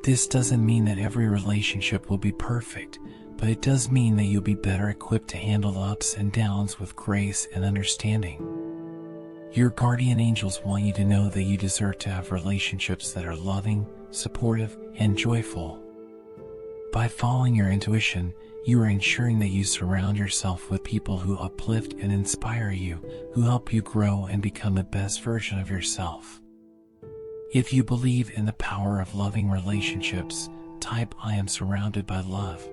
This doesn't mean that every relationship will be perfect, but it does mean that you'll be better equipped to handle the ups and downs with grace and understanding. Your guardian angels want you to know that you deserve to have relationships that are loving, supportive, and joyful. By following your intuition, you are ensuring that you surround yourself with people who uplift and inspire you, who help you grow and become the best version of yourself. If you believe in the power of loving relationships, type I am surrounded by love.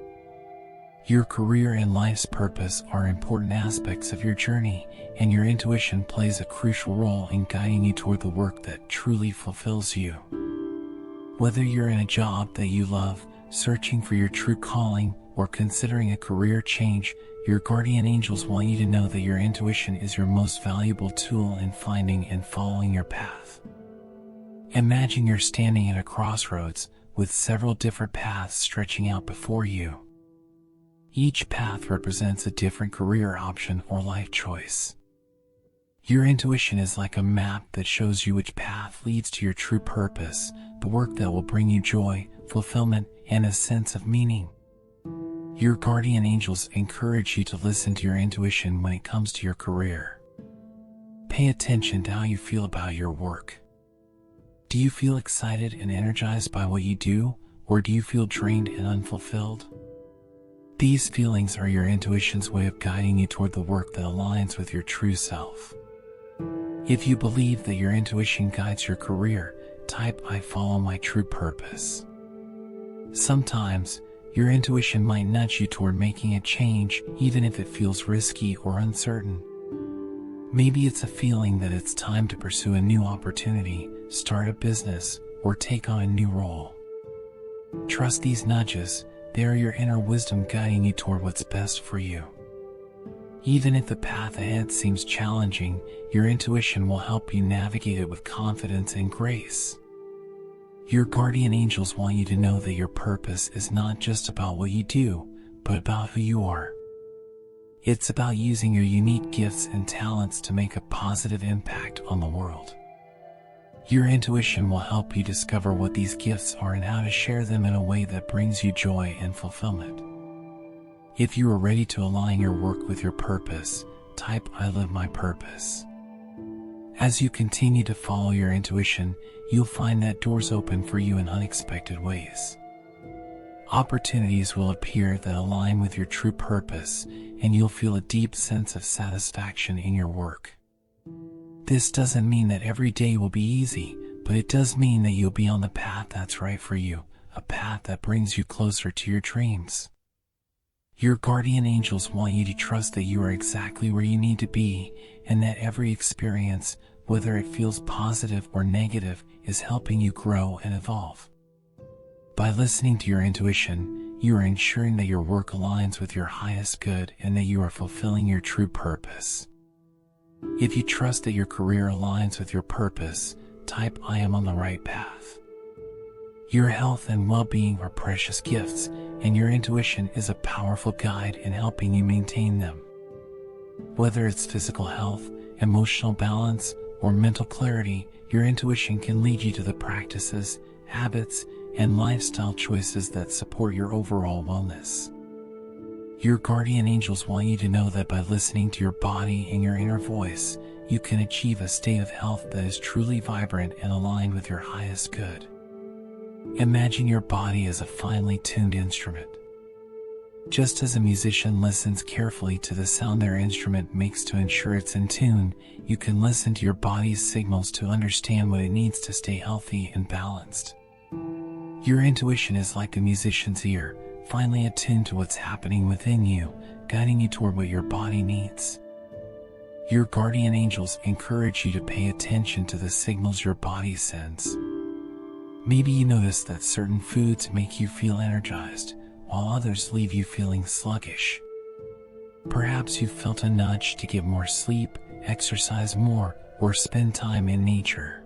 Your career and life's purpose are important aspects of your journey, and your intuition plays a crucial role in guiding you toward the work that truly fulfills you. Whether you're in a job that you love, searching for your true calling, or considering a career change, your guardian angels want you to know that your intuition is your most valuable tool in finding and following your path. Imagine you're standing at a crossroads with several different paths stretching out before you. Each path represents a different career option or life choice. Your intuition is like a map that shows you which path leads to your true purpose, the work that will bring you joy, fulfillment, and a sense of meaning. Your guardian angels encourage you to listen to your intuition when it comes to your career. Pay attention to how you feel about your work. Do you feel excited and energized by what you do, or do you feel drained and unfulfilled? These feelings are your intuition's way of guiding you toward the work that aligns with your true self. If you believe that your intuition guides your career, type "I follow my true purpose." Sometimes, your intuition might nudge you toward making a change, even if it feels risky or uncertain. Maybe it's a feeling that it's time to pursue a new opportunity, start a business, or take on a new role. Trust these nudges. They are your inner wisdom guiding you toward what's best for you. Even if the path ahead seems challenging, your intuition will help you navigate it with confidence and grace. Your guardian angels want you to know that your purpose is not just about what you do, but about who you are. It's about using your unique gifts and talents to make a positive impact on the world. Your intuition will help you discover what these gifts are and how to share them in a way that brings you joy and fulfillment. If you are ready to align your work with your purpose, type "I live my purpose." As you continue to follow your intuition, you'll find that doors open for you in unexpected ways. Opportunities will appear that align with your true purpose, and you'll feel a deep sense of satisfaction in your work. This doesn't mean that every day will be easy, but it does mean that you'll be on the path that's right for you, a path that brings you closer to your dreams. Your guardian angels want you to trust that you are exactly where you need to be, and that every experience, whether it feels positive or negative, is helping you grow and evolve. By listening to your intuition, you are ensuring that your work aligns with your highest good and that you are fulfilling your true purpose. If you trust that your career aligns with your purpose, type "I am on the right path." Your health and well-being are precious gifts, and your intuition is a powerful guide in helping you maintain them. Whether it's physical health, emotional balance, or mental clarity, your intuition can lead you to the practices, habits, and lifestyle choices that support your overall wellness. Your guardian angels want you to know that by listening to your body and your inner voice, you can achieve a state of health that is truly vibrant and aligned with your highest good. Imagine your body as a finely tuned instrument. Just as a musician listens carefully to the sound their instrument makes to ensure it's in tune, you can listen to your body's signals to understand what it needs to stay healthy and balanced. Your intuition is like a musician's ear, finely attuned to what's happening within you, guiding you toward what your body needs. Your guardian angels encourage you to pay attention to the signals your body sends. Maybe you notice that certain foods make you feel energized, while others leave you feeling sluggish. Perhaps you felt a nudge to get more sleep, exercise more, or spend time in nature.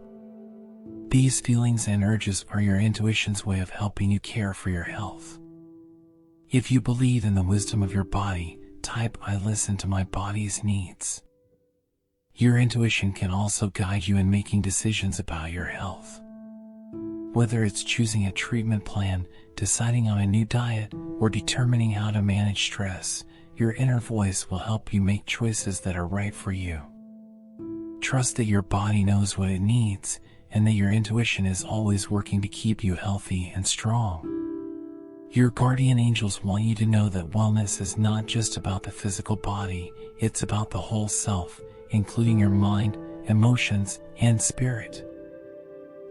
These feelings and urges are your intuition's way of helping you care for your health. If you believe in the wisdom of your body, type "I listen to my body's needs." Your intuition can also guide you in making decisions about your health. Whether it's choosing a treatment plan, deciding on a new diet, or determining how to manage stress, your inner voice will help you make choices that are right for you. Trust that your body knows what it needs, and that your intuition is always working to keep you healthy and strong. Your guardian angels want you to know that wellness is not just about the physical body, it's about the whole self, including your mind, emotions, and spirit.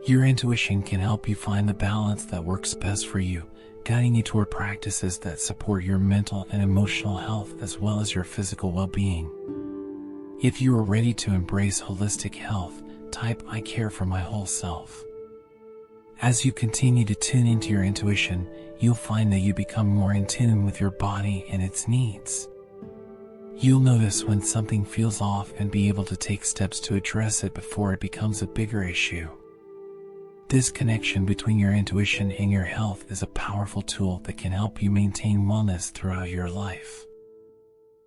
Your intuition can help you find the balance that works best for you, guiding you toward practices that support your mental and emotional health as well as your physical well-being. If you are ready to embrace holistic health, type I care for my whole self. As you continue to tune into your intuition, you'll find that you become more in tune with your body and its needs. You'll notice when something feels off and be able to take steps to address it before it becomes a bigger issue. This connection between your intuition and your health is a powerful tool that can help you maintain wellness throughout your life.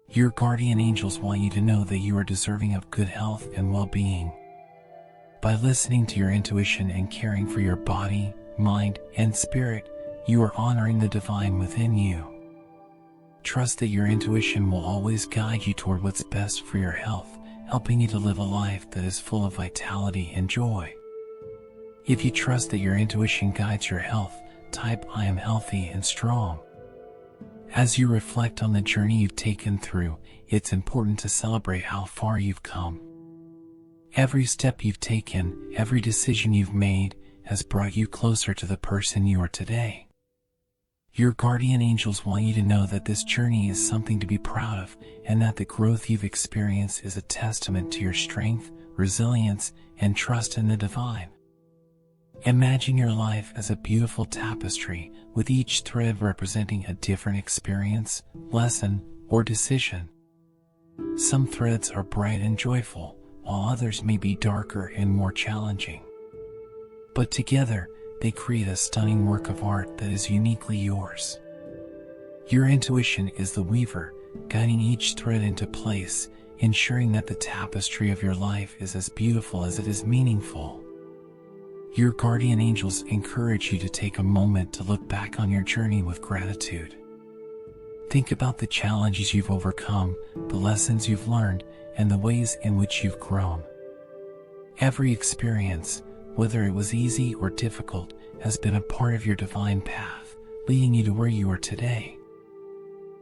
Your guardian angels want you to know that you are deserving of good health and well-being. By listening to your intuition and caring for your body, mind, and spirit, you are honoring the divine within you. Trust that your intuition will always guide you toward what's best for your health, helping you to live a life that is full of vitality and joy. If you trust that your intuition guides your health, type I am healthy and strong. As you reflect on the journey you've taken through, it's important to celebrate how far you've come. Every step you've taken, every decision you've made, has brought you closer to the person you are today. Your guardian angels want you to know that this journey is something to be proud of, and that the growth you've experienced is a testament to your strength, resilience, and trust in the divine. Imagine your life as a beautiful tapestry, with each thread representing a different experience, lesson, or decision. Some threads are bright and joyful, while others may be darker and more challenging. But together, they create a stunning work of art that is uniquely yours. Your intuition is the weaver, guiding each thread into place, ensuring that the tapestry of your life is as beautiful as it is meaningful. Your guardian angels encourage you to take a moment to look back on your journey with gratitude. Think about the challenges you've overcome, the lessons you've learned, and the ways in which you've grown. Every experience, whether it was easy or difficult, has been a part of your divine path, leading you to where you are today.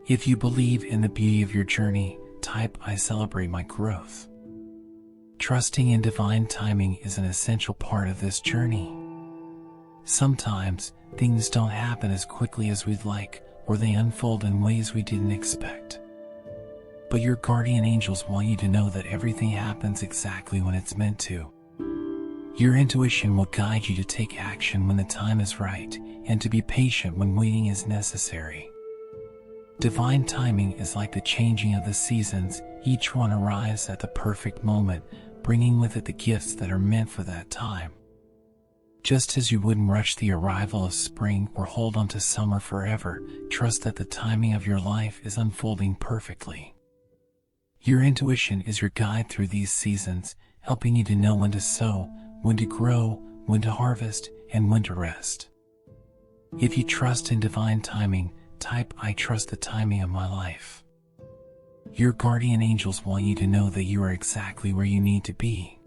If you believe in the beauty of your journey, type I celebrate my growth. Trusting in divine timing is an essential part of this journey. Sometimes, things don't happen as quickly as we'd like, or they unfold in ways we didn't expect. But your guardian angels want you to know that everything happens exactly when it's meant to. Your intuition will guide you to take action when the time is right, and to be patient when waiting is necessary. Divine timing is like the changing of the seasons. Each one arrives at the perfect moment, bringing with it the gifts that are meant for that time. Just as you wouldn't rush the arrival of spring or hold on to summer forever, trust that the timing of your life is unfolding perfectly. Your intuition is your guide through these seasons, helping you to know when to sow, when to grow, when to harvest, and when to rest. If you trust in divine timing, type I trust the timing of my life. Your guardian angels want you to know that you are exactly where you need to be.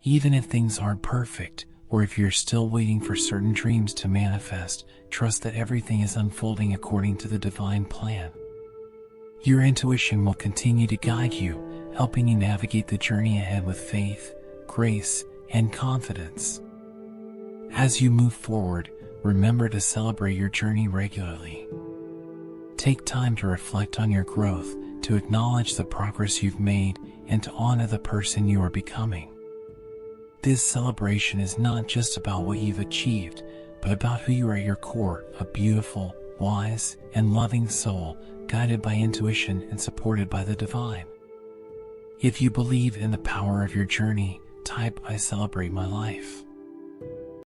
Even if things aren't perfect, or if you're still waiting for certain dreams to manifest, trust that everything is unfolding according to the divine plan. Your intuition will continue to guide you, helping you navigate the journey ahead with faith, grace, and confidence. As you move forward, remember to celebrate your journey regularly. Take time to reflect on your growth, to acknowledge the progress you've made, and to honor the person you are becoming. This celebration is not just about what you've achieved, but about who you are at your core, a beautiful, wise, and loving soul, guided by intuition and supported by the divine. If you believe in the power of your journey, type I celebrate my life.